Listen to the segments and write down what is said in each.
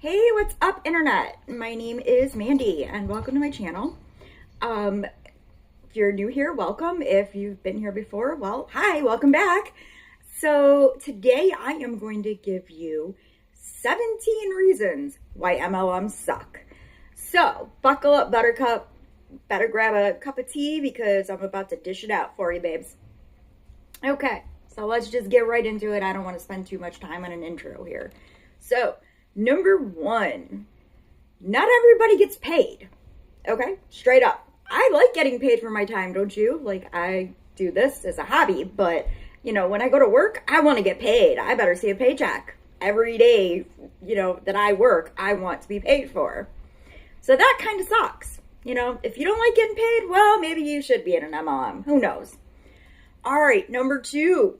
Hey, what's up, internet? My name is Mandy, and welcome to my channel. If you're new here, welcome. If you've been here before, well, hi, welcome back. So today I am going to give you 17 reasons why MLMs suck. So buckle up, buttercup. Better grab a cup of tea because I'm about to dish it out for you, babes. Okay, so let's just get right into it. I don't want to spend too much time on an intro here. So, number one, not everybody gets paid. Okay, straight up. I like getting paid for my time, don't you? Like, I do this as a hobby, but, when I go to work, I want to get paid. I better see a paycheck. Every day, that I work, I want to be paid for. So that kind of sucks. If you don't like getting paid, well, maybe you should be in an MLM. Who knows? All right, number two,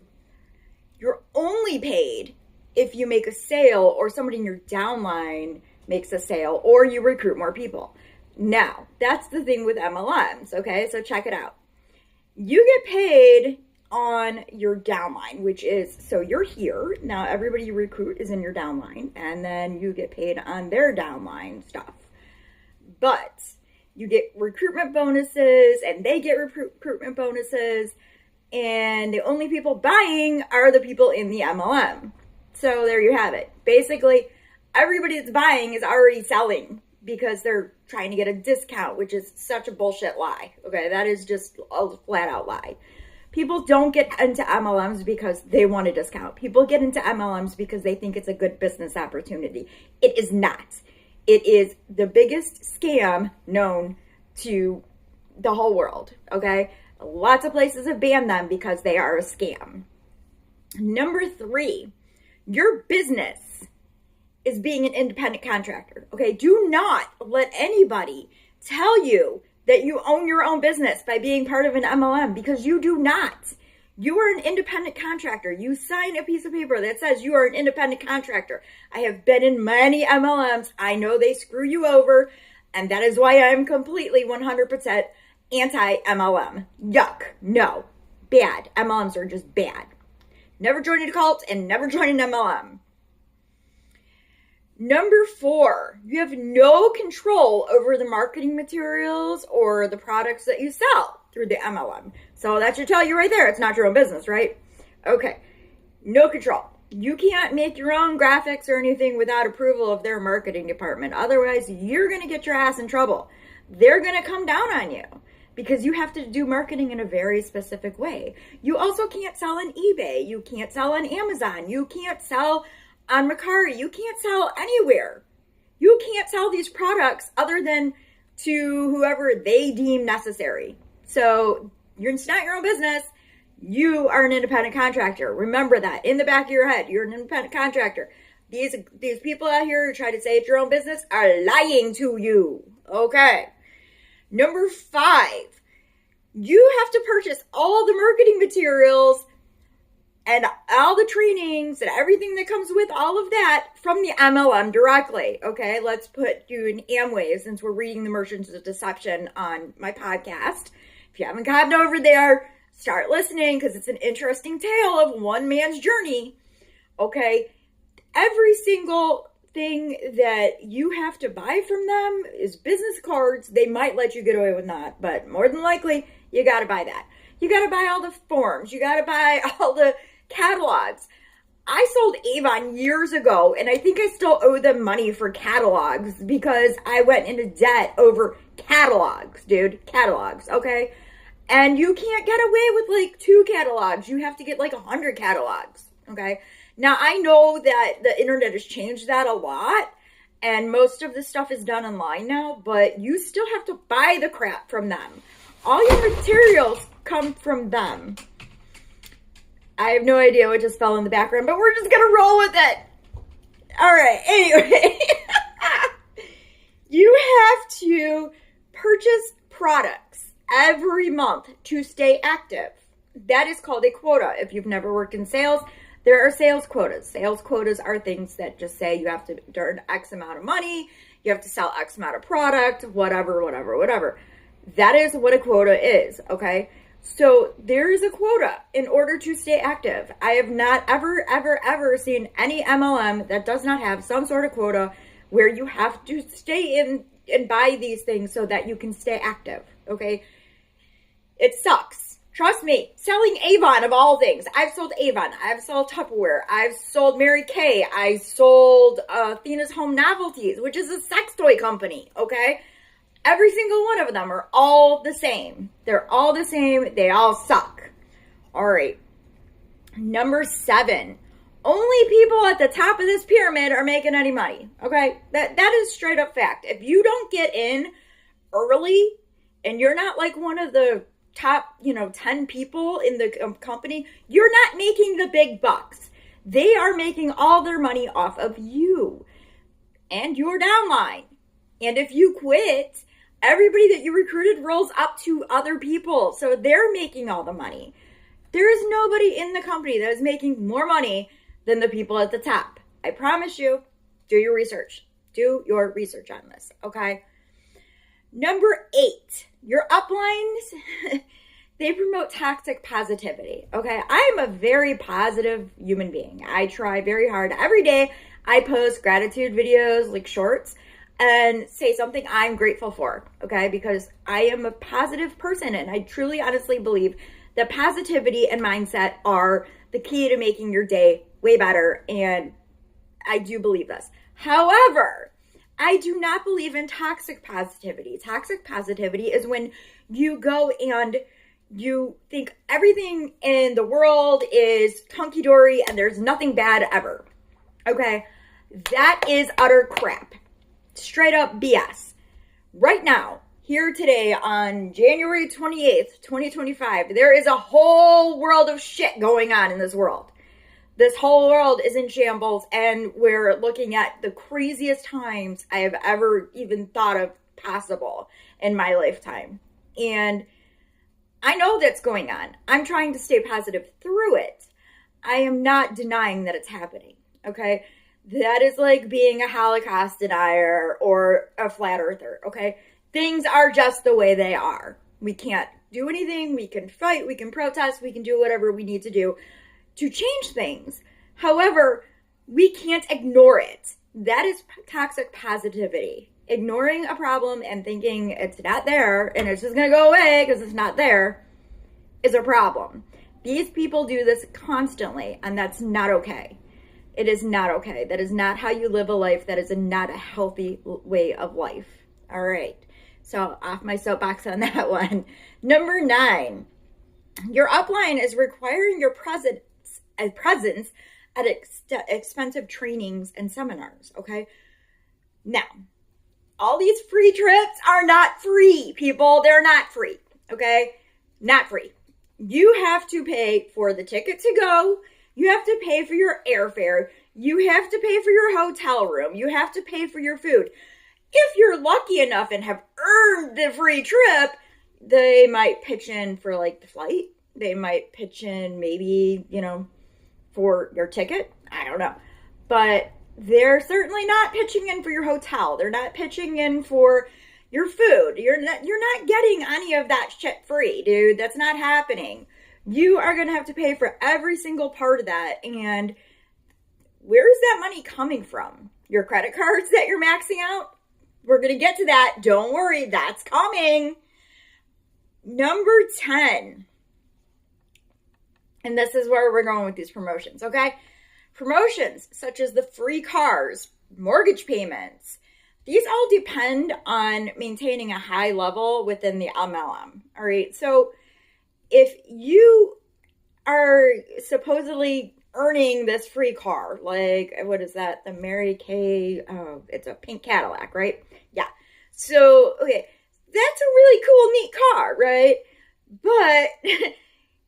you're only paid if you make a sale or somebody in your downline makes a sale or you recruit more people. Now, that's the thing with MLMs, okay? So check it out. You get paid on your downline, which is, so you're here. Now, everybody you recruit is in your downline, and then you get paid on their downline stuff. But you get recruitment bonuses, and they get recruitment bonuses, and the only people buying are the people in the MLM. So there you have it. Basically, everybody that's buying is already selling because they're trying to get a discount, which is such a bullshit lie. Okay, that is just a flat out lie. People don't get into MLMs because they want a discount. People get into MLMs because they think it's a good business opportunity. It is not. It is the biggest scam known to the whole world, okay? Lots of places have banned them because they are a scam. Number three, your business is being an independent contractor, okay? Do not let anybody tell you that you own your own business by being part of an MLM, because you do not. You are an independent contractor. You sign a piece of paper that says you are an independent contractor. I have been in many MLMs. I know they screw you over, and that is why I'm completely 100% anti-MLM. Yuck. No. Bad. MLMs are just bad. Never join a cult and never join an MLM. Number four, you have no control over the marketing materials or the products that you sell through the MLM. So that should tell you right there, it's not your own business, right? Okay, no control. You can't make your own graphics or anything without approval of their marketing department. Otherwise, you're going to get your ass in trouble. They're going to come down on you because you have to do marketing in a very specific way. You also can't sell on eBay. You can't sell on Amazon. You can't sell on Mercari. You can't sell anywhere. You can't sell these products other than to whoever they deem necessary. So it's not your own business. You are an independent contractor. Remember that in the back of your head. You're an independent contractor. These people out here who try to say it's your own business are lying to you. Okay. Number five, you have to purchase all the marketing materials and all the trainings and everything that comes with all of that from the MLM directly. Okay, let's put you in Amway since we're reading the Merchants of Deception on my podcast. If you haven't gotten over there, start listening because it's an interesting tale of one man's journey. Okay, every single thing that you have to buy from them is business cards. They might let you get away with that, but more than likely, you got to buy that. You got to buy all the forms. You got to buy all the catalogs. I sold Avon years ago, and I think I still owe them money for catalogs because I went into debt over catalogs, dude. Catalogs, okay? And you can't get away with like 2 catalogs. You have to get like 100 catalogs, okay? Now, I know that the internet has changed that a lot, and most of the stuff is done online now, but you still have to buy the crap from them. All your materials come from them. I have no idea what just fell in the background, but we're just going to roll with it. All right, anyway. You have to purchase products every month to stay active. That is called a quota. If you've never worked in sales, there are sales quotas. Sales quotas are things that just say you have to earn X amount of money, you have to sell X amount of product, whatever. That is what a quota is, okay? So there is a quota in order to stay active. I have not ever seen any MLM that does not have some sort of quota where you have to stay in and buy these things so that you can stay active, okay? It sucks. Trust me, selling Avon of all things. I've sold Avon. I've sold Tupperware. I've sold Mary Kay. I sold Athena's Home Novelties, which is a sex toy company, okay? Every single one of them are all the same. They're all the same. They all suck. All right. Number 7. Only people at the top of this pyramid are making any money, okay? That is straight up fact. If you don't get in early and you're not like one of the top, 10 people in the company, you're not making the big bucks. They are making all their money off of you and your downline. And if you quit, everybody that you recruited rolls up to other people. So they're making all the money. There is nobody in the company that is making more money than the people at the top. I promise you, do your research. Do your research on this, okay? Number 8, your uplines, they promote toxic positivity, okay? I am a very positive human being. I try very hard. Every day, I post gratitude videos, like shorts, and say something I'm grateful for, okay? Because I am a positive person, and I truly, honestly believe that positivity and mindset are the key to making your day way better, and I do believe this. However, I do not believe in toxic positivity. Toxic positivity is when you go and you think everything in the world is hunky-dory and there's nothing bad ever, okay? That is utter crap. Straight up BS. Right now, here today on January 28th, 2025, there is a whole world of shit going on in this world. This whole world is in shambles, and we're looking at the craziest times I have ever even thought of possible in my lifetime. And I know that's going on. I'm trying to stay positive through it. I am not denying that it's happening, okay? That is like being a Holocaust denier or a flat earther, okay? Things are just the way they are. We can't do anything. We can fight. We can protest. We can do whatever we need to do to change things. However, we can't ignore it. That is toxic positivity. Ignoring a problem and thinking it's not there and it's just going to go away because it's not there is a problem. These people do this constantly, and that's not okay. It is not okay. That is not how you live a life. That is not a healthy way of life. All right. So off my soapbox on that one. Number 9, your upline is requiring your presence at expensive trainings and seminars, okay? Now, all these free trips are not free, people. They're not free, okay? Not free. You have to pay for the ticket to go. You have to pay for your airfare. You have to pay for your hotel room. You have to pay for your food. If you're lucky enough and have earned the free trip, they might pitch in for like the flight. They might pitch in maybe, for your ticket. I don't know. But they're certainly not pitching in for your hotel. They're not pitching in for your food. You're not getting any of that shit free, dude. That's not happening. You are going to have to pay for every single part of that. And where is that money coming from? Your credit cards that you're maxing out? We're going to get to that. Don't worry. That's coming. Number 10. And this is where we're going with these promotions, okay? Promotions such as the free cars, mortgage payments, these all depend on maintaining a high level within the MLM, all right? So if you are supposedly earning this free car, like, what is that? The Mary Kay, it's a pink Cadillac, right? Yeah. So, okay, that's a really cool, neat car, right? But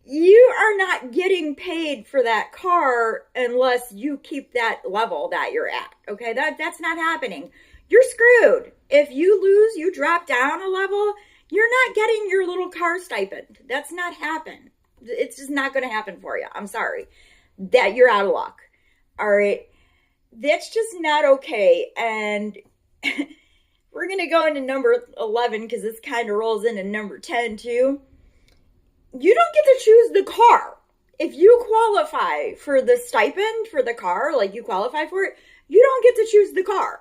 you are not getting paid for that car unless you keep that level that you're at, okay? That's not happening. You're screwed. If you lose, you drop down a level, you're not getting your little car stipend. That's not happen. It's just not going to happen for you. I'm sorry. That you're out of luck. All right. That's just not okay. And we're going to go into number 11 because this kind of rolls into number 10 too. You don't get to choose the car. If you qualify for the stipend for the car, like you qualify for it, you don't get to choose the car.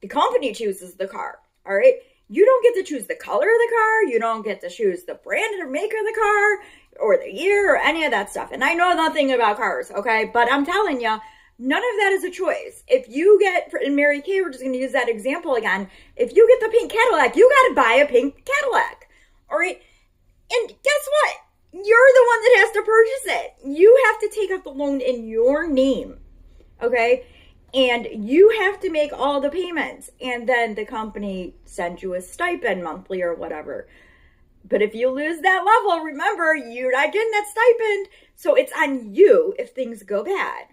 The company chooses the car, all right? You don't get to choose the color of the car. You don't get to choose the brand or maker of the car or the year or any of that stuff. And I know nothing about cars, okay? But I'm telling you, none of that is a choice. If you get, and Mary Kay, we're just going to use that example again. If you get the pink Cadillac, you got to buy a pink Cadillac, all right? And guess what? You're the one that has to purchase it. You have to take out the loan in your name, okay? And you have to make all the payments. And then the company sends you a stipend monthly or whatever. But if you lose that level, remember, you're not getting that stipend. So it's on you if things go bad.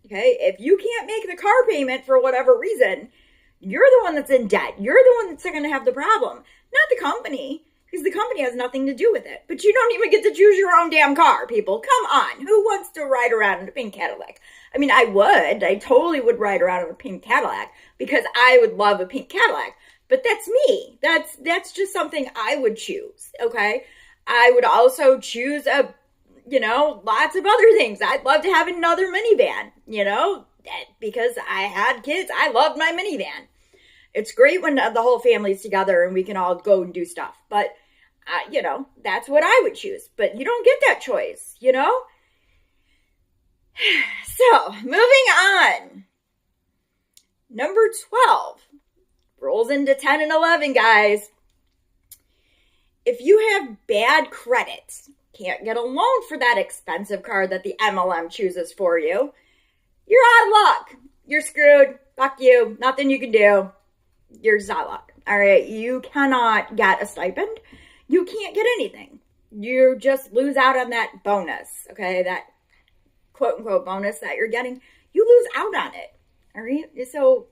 Okay? If you can't make the car payment for whatever reason, you're the one that's in debt. You're the one that's going to have the problem, not the company. Because the company has nothing to do with it. But you don't even get to choose your own damn car, people. Come on. Who wants to ride around in a pink Cadillac? I mean, I would. I totally would ride around in a pink Cadillac because I would love a pink Cadillac. But that's me. That's just something I would choose, okay? I would also choose lots of other things. I'd love to have another minivan, because I had kids. I loved my minivan. It's great when the whole family's together and we can all go and do stuff. But that's what I would choose. But you don't get that choice, So, moving on. Number 12. Rolls into 10 and 11, guys. If you have bad credit, can't get a loan for that expensive car that the MLM chooses for you, you're out of luck. You're screwed. Fuck you. Nothing you can do. You're just out of luck. All right? You cannot get a stipend. You can't get anything. You just lose out on that bonus, okay? That quote-unquote bonus that you're getting. You lose out on it, all right? So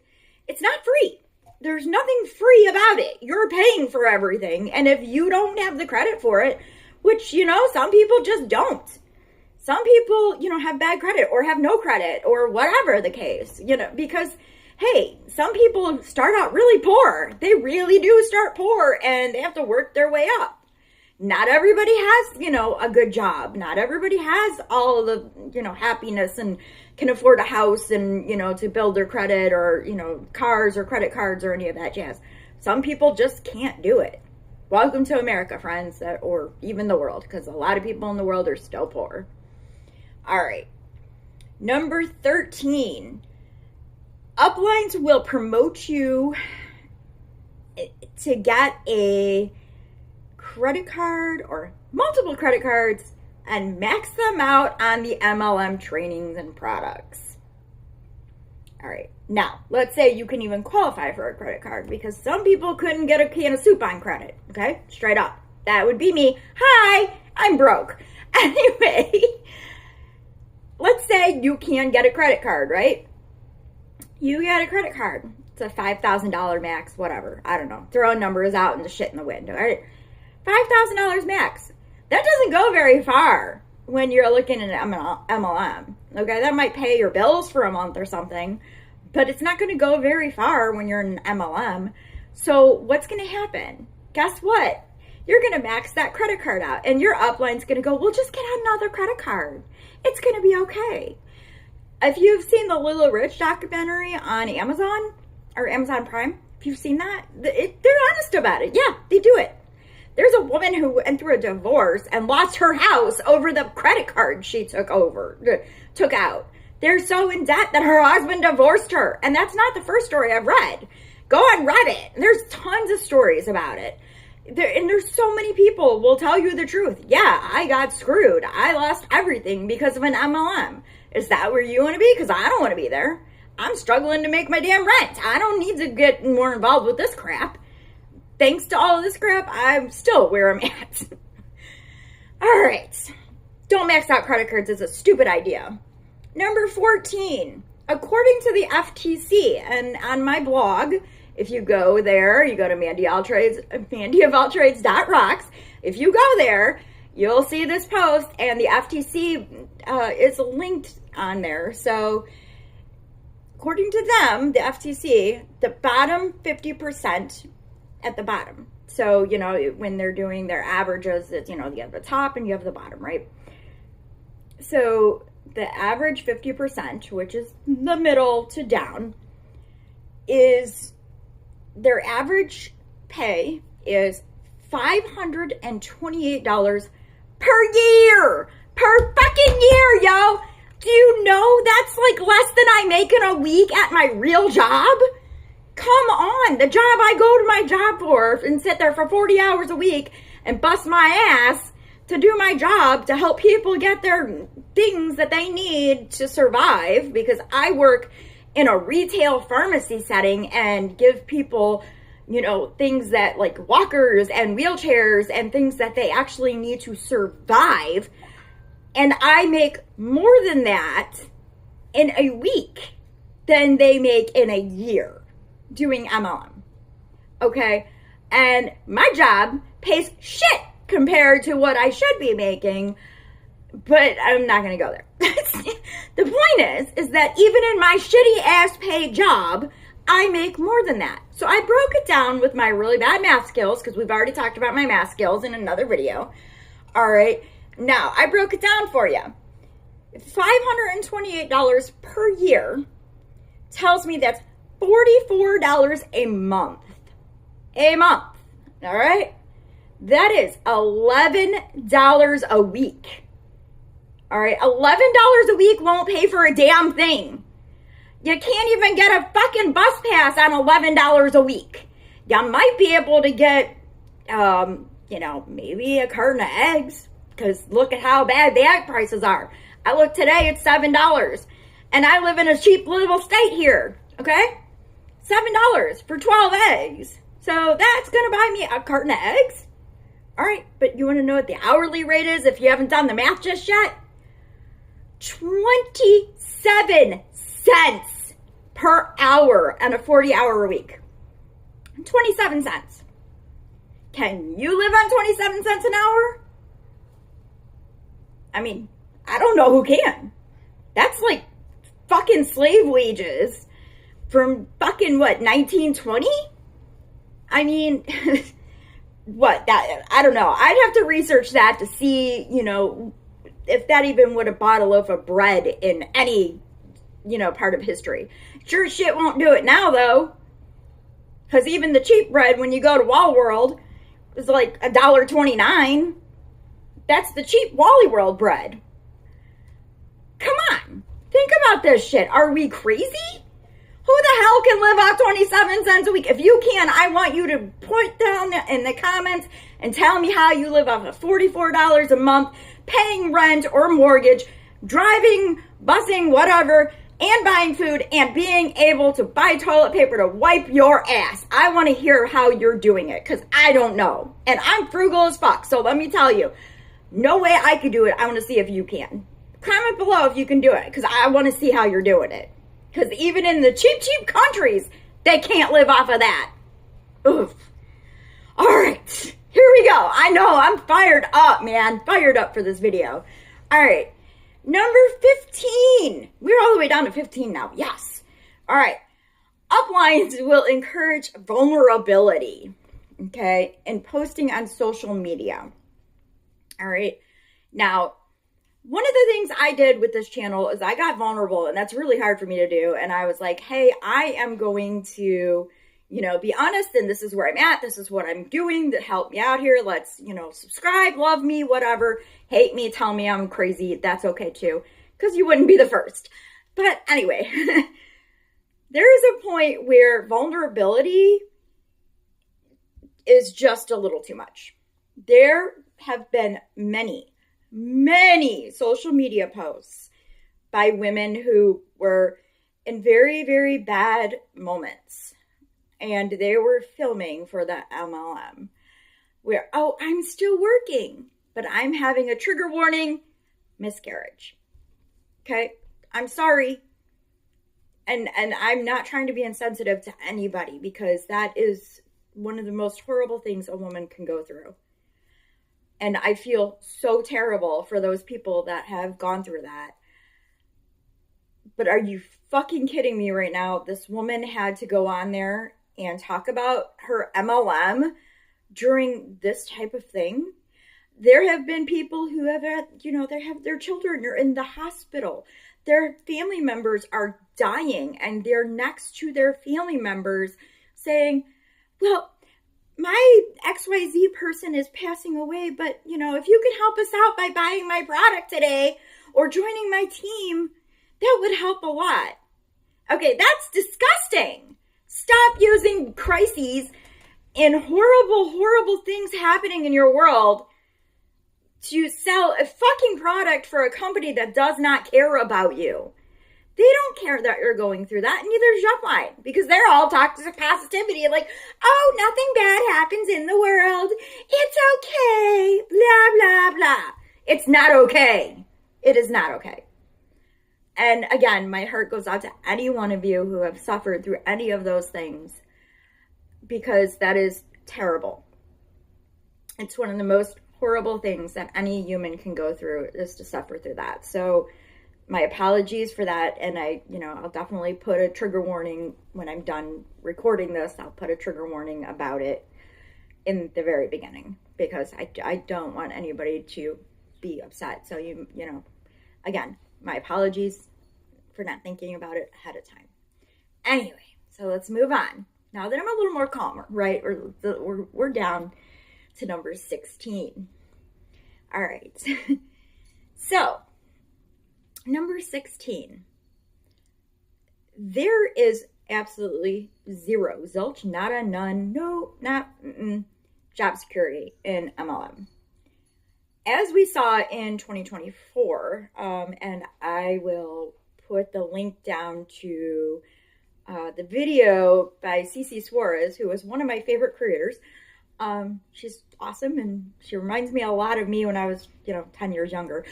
it's not free. There's nothing free about it. You're paying for everything. And if you don't have the credit for it, which, some people just don't. Some people, have bad credit or have no credit or whatever the case, because hey, some people start out really poor. They really do start poor and they have to work their way up. Not everybody has, a good job. Not everybody has all of the, happiness and can afford a house and, to build their credit or, cars or credit cards or any of that jazz. Some people just can't do it. Welcome to America, friends, or even the world, because a lot of people in the world are still poor. All right. Number 13. Uplines will promote you to get a credit card or multiple credit cards and max them out on the MLM trainings and products. All right. Now, let's say you can even qualify for a credit card because some people couldn't get a can of soup on credit. Okay? Straight up. That would be me. Hi, I'm broke. Anyway, let's say you can get a credit card, right? You get a credit card. It's a $5,000 max, whatever. I don't know. Throwing numbers out and the shit in the wind. All right? $5,000 max. That doesn't go very far when you're looking at an MLM. Okay? That might pay your bills for a month or something, but it's not going to go very far when you're in an MLM. So what's going to happen? Guess what? You're going to max that credit card out, and your upline's going to go, well, just get another credit card. It's going to be okay. If you've seen the Little Rich documentary on Amazon or Amazon Prime, if you've seen that, they're honest about it. Yeah, they do it. There's a woman who went through a divorce and lost her house over the credit card she took out. They're so in debt that her husband divorced her. And that's not the first story I've read. Go on Reddit. There's tons of stories about it. There's so many people will tell you the truth. Yeah, I got screwed. I lost everything because of an MLM. Is that where you want to be? Because I don't want to be there. I'm struggling to make my damn rent. I don't need to get more involved with this crap. Thanks to all of this crap, I'm still where I'm at. All right. Don't max out credit cards. It's a stupid idea. Number 14. According to the FTC, and on my blog, if you go there, you go to mandyofalltrades.rocks. If you go there, you'll see this post, and the FTC is linked on there. So, according to them, the FTC, the bottom 50% at the bottom. So, when they're doing their averages, it's, you have the top and you have the bottom, right? So, the average 50%, which is the middle to down, is their average pay is $528 per year. Per fucking year, yo. Do you know that's like less than I make in a week at my real job? Come on. The job I go to my job for and sit there for 40 hours a week and bust my ass to do my job to help people get their things that they need to survive, because I work in a retail pharmacy setting and give people, things that like walkers and wheelchairs and things that they actually need to survive. And I make more than that in a week than they make in a year doing MLM. Okay? And my job pays shit compared to what I should be making, but I'm not going to go there. The point is that even in my shitty ass paid job, I make more than that. So I broke it down with my really bad math skills, because we've already talked about my math skills in another video. All right. Now, I broke it down for you. $528 per year tells me that's $44 a month. A month. All right? That is $11 a week. All right? $11 a week won't pay for a damn thing. You can't even get a fucking bus pass on $11 a week. You might be able to get, maybe a carton of eggs. Because look at how bad the egg prices are. I look today, it's $7. And I live in a cheap little state here. Okay? $7 for 12 eggs. So that's going to buy me a carton of eggs. All right, but you want to know what the hourly rate is if you haven't done the math just yet? 27 cents per hour on a 40-hour week. 27 cents. Can you live on 27 cents an hour? I mean, I don't know who can. That's like fucking slave wages from fucking 1920? I mean, I don't know. I'd have to research that to see, if that even would have bought a loaf of bread in any, part of history. Sure shit won't do it now, though. Because even the cheap bread, when you go to Wall World, is like $1.29. That's the cheap Wally World bread. Come on. Think about this shit. Are we crazy? Who the hell can live off 27 cents a week? If you can, I want you to point down in the comments and tell me how you live off of $44 a month, paying rent or mortgage, driving, busing, whatever, and buying food, and being able to buy toilet paper to wipe your ass. I want to hear how you're doing it, because I don't know. And I'm frugal as fuck, so let me tell you. No way I could do it. I want to see if you can. Comment below if you can do it, because I want to see how you're doing it. Because even in the cheap countries, they can't live off of that. Oof. All right. Here we go. I know. I'm fired up, man. Fired up for this video. All right. Number 15. We're all the way down to 15 now. Yes. All right. Uplines will encourage vulnerability, okay, and posting on social media. All right. Now, one of the things I did with this channel is I got vulnerable, and that's really hard for me to do. And I was like, hey, I am going to, be honest, and this is where I'm at. This is what I'm doing to help me out here. Let's, subscribe, love me, whatever. Hate me, tell me I'm crazy. That's okay too, because you wouldn't be the first. But anyway, there is a point where vulnerability is just a little too much. There have been many social media posts by women who were in very, very bad moments. And they were filming for the MLM where, oh, I'm still working, but I'm having a trigger warning, miscarriage. Okay? I'm sorry. And I'm not trying to be insensitive to anybody, because that is one of the most horrible things a woman can go through. And I feel so terrible for those people that have gone through that. But are you fucking kidding me right now? This woman had to go on there and talk about her MLM during this type of thing. There have been people who have had, they have their children are in the hospital. Their family members are dying, and they're next to their family members saying, well, my XYZ person is passing away, but if you could help us out by buying my product today or joining my team, that would help a lot. Okay, that's disgusting. Stop using crises and horrible things happening in your world to sell a fucking product for a company that does not care about you. They don't care that you're going through that, and neither does Upline, because they're all toxic positivity, like, oh, nothing bad happens in the world. It's okay. Blah, blah, blah. It's not okay. It is not okay. And again, my heart goes out to any one of you who have suffered through any of those things, because that is terrible. It's one of the most horrible things that any human can go through, is to suffer through that. So my apologies for that. And I'll definitely put a trigger warning when I'm done recording this. I'll put a trigger warning about it in the very beginning, because I don't want anybody to be upset. So again, my apologies for not thinking about it ahead of time. Anyway, so let's move on. Now that I'm a little more calmer, right? We're down to number 16. All right. So, number 16. There is absolutely zero, zilch, nada, none, no, not job security in MLM. As we saw in 2024, and I will put the link down to the video by Cece Suarez, who was one of my favorite creators. She's awesome, and she reminds me a lot of me when I was, 10 years younger.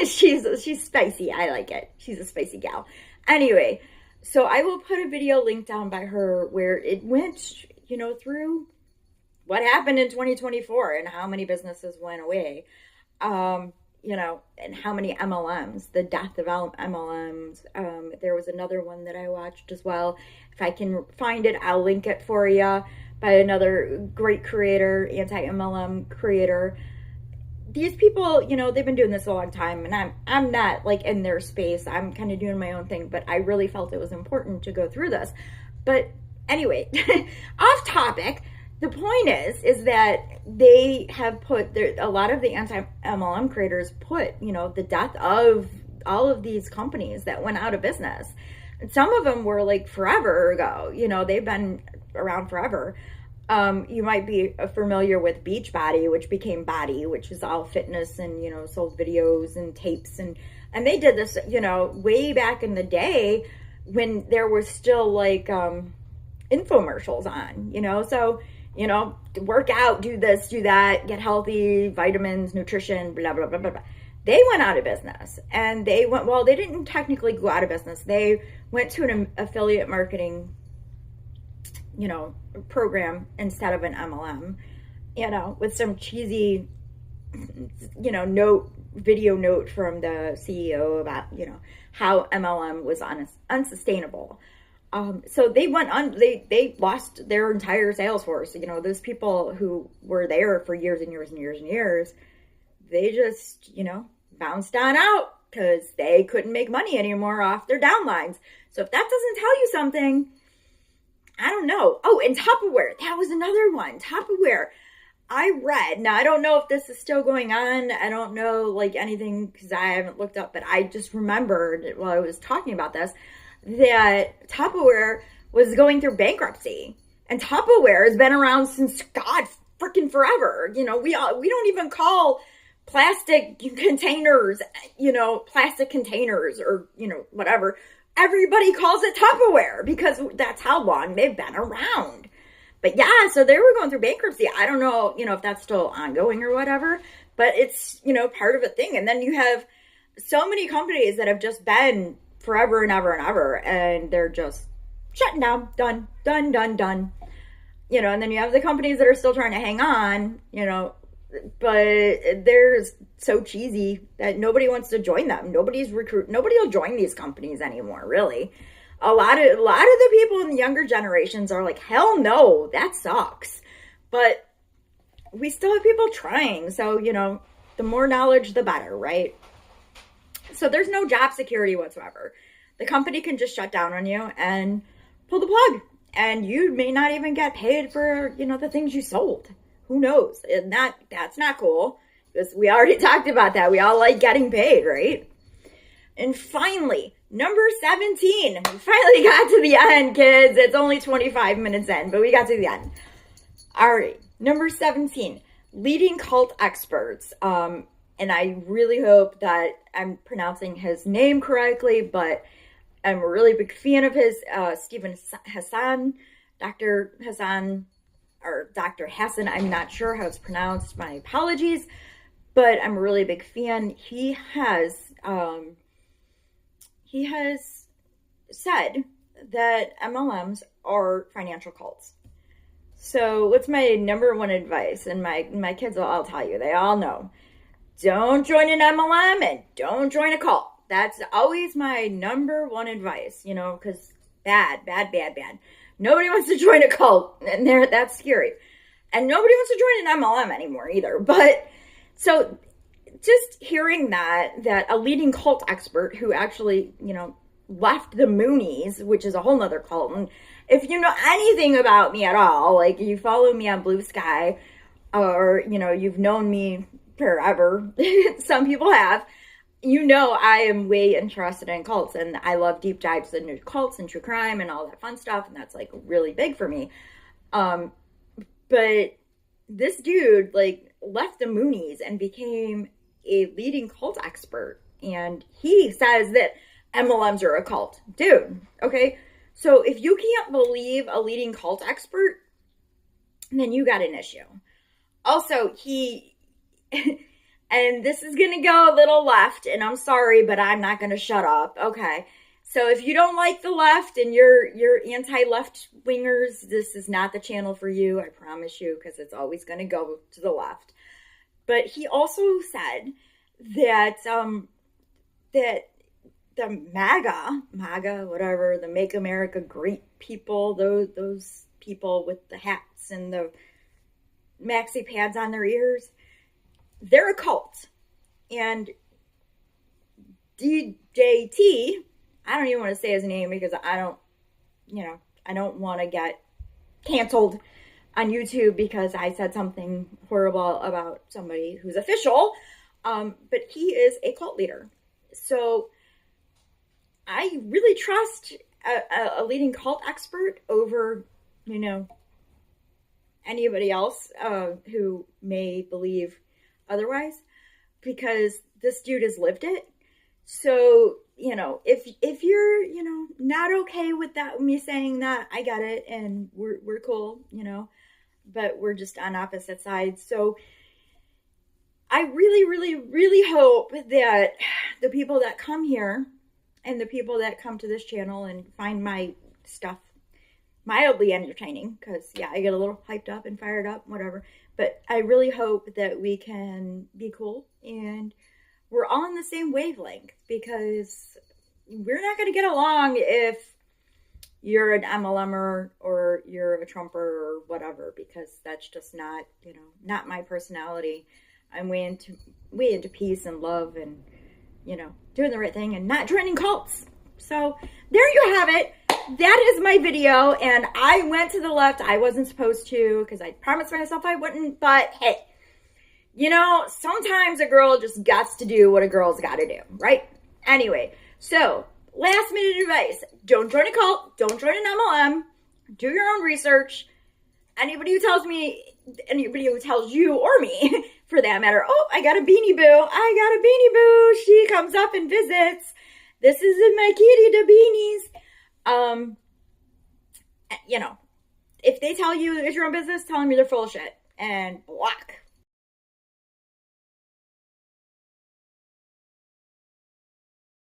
She's spicy. I like it. She's a spicy gal. Anyway, so I will put a video link down by her where it went, through what happened in 2024 and how many businesses went away. And how many MLMs, the death of MLMs. There was another one that I watched as well. If I can find it, I'll link it for you, by another great creator, anti-MLM creator. These people, they've been doing this a long time, and I'm not like in their space. I'm kind of doing my own thing, but I really felt it was important to go through this. But anyway, off topic. The point is that they have put, a lot of the anti-MLM creators put, the death of all of these companies that went out of business. And some of them were like forever ago, they've been around forever. You might be familiar with Beachbody, which became Body, which is all fitness and, sold videos and tapes. And they did this, way back in the day when there was still like infomercials on, so... work out, do this, do that, get healthy, vitamins, nutrition, blah, blah, blah, blah, blah. They went out of business, and they didn't technically go out of business. They went to an affiliate marketing, program instead of an MLM, with some cheesy, video note from the CEO about, how MLM was unsustainable. So they went on, they lost their entire sales force. Those people who were there for years and years and years and years, they just, bounced on out because they couldn't make money anymore off their downlines. So if that doesn't tell you something, I don't know. Oh, and Tupperware, that was another one. Tupperware, I read, now I don't know if this is still going on. I don't know like anything because I haven't looked up, but I just remembered while I was talking about this, that Tupperware was going through bankruptcy, and Tupperware has been around since God freaking forever. We don't even call plastic containers, plastic containers or, whatever. Everybody calls it Tupperware because that's how long they've been around. But yeah, so they were going through bankruptcy. I don't know, if that's still ongoing or whatever, but it's, part of a thing. And then you have so many companies that have just been forever and ever and ever, and they're just shutting down, done. And then you have the companies that are still trying to hang on, but they're so cheesy that nobody wants to join them. Nobody will join these companies anymore, really. A lot of the people in the younger generations are like, hell no, that sucks. But we still have people trying, so the more knowledge the better, right? So there's no job security whatsoever. The company can just shut down on you and pull the plug. and you may not even get paid for, the things you sold. Who knows? And that's not cool, because we already talked about that. We all like getting paid, right? And finally, number 17. We finally got to the end, kids. It's only 25 minutes in, but we got to the end. All right, number 17, leading cult experts. And I really hope that I'm pronouncing his name correctly, but I'm a really big fan of his, Stephen Hassan, Dr. Hassan, or Dr. Hassan. I'm not sure how it's pronounced. My apologies, but I'm a really big fan. He has said that MLMs are financial cults. So what's my number one advice? And my kids will all tell you, they all know. Don't join an MLM and don't join a cult. That's always my number one advice, because bad. Nobody wants to join a cult, and that's scary. And nobody wants to join an MLM anymore either. But so just hearing that a leading cult expert who actually, left the Moonies, which is a whole nother cult. And if you know anything about me at all, like you follow me on Blue Sky, or, you've known me forever, some people have, I am way interested in cults, and I love deep dives into cults and true crime and all that fun stuff, and that's like really big for me. But this dude left the Moonies and became a leading cult expert, and he says that MLMs are a cult. Dude, okay? So if you can't believe a leading cult expert, then you got an issue. Also, and this is going to go a little left, and I'm sorry, but I'm not going to shut up, okay? So if you don't like the left and you're anti-left wingers, this is not the channel for you, I promise you, because it's always going to go to the left. But he also said that that the MAGA, whatever, the Make America Great people, those people with the hats and the maxi pads on their ears, they're a cult. And DJT, I don't even want to say his name because I don't want to get canceled on YouTube because I said something horrible about somebody who's official. But he is a cult leader. So I really trust a leading cult expert over, anybody else who may believe otherwise, because this dude has lived it. So, if you're, not okay with that, me saying that, I get it, and we're cool, but we're just on opposite sides. So I really, really, really hope that the people that come here and the people that come to this channel and find my stuff mildly entertaining, because I get a little hyped up and fired up, whatever, but I really hope that we can be cool and we're all on the same wavelength, because we're not going to get along if you're an MLMer or you're a Trumper or whatever, because that's just not, not my personality. I'm way into peace and love and, doing the right thing and not joining cults. So there you have it. That is my video, and I went to the left. I wasn't supposed to, because I promised myself I wouldn't, but hey, sometimes a girl just got to do what a girl's got to do, right? Anyway, so last minute advice: don't join a cult, don't join an MLM, do your own research. Anybody who tells you or me, for that matter, oh, I got a beanie boo, she comes up and visits, this isn't my kitty, the beanies. If they tell you it's your own business, tell them you're full of shit and block.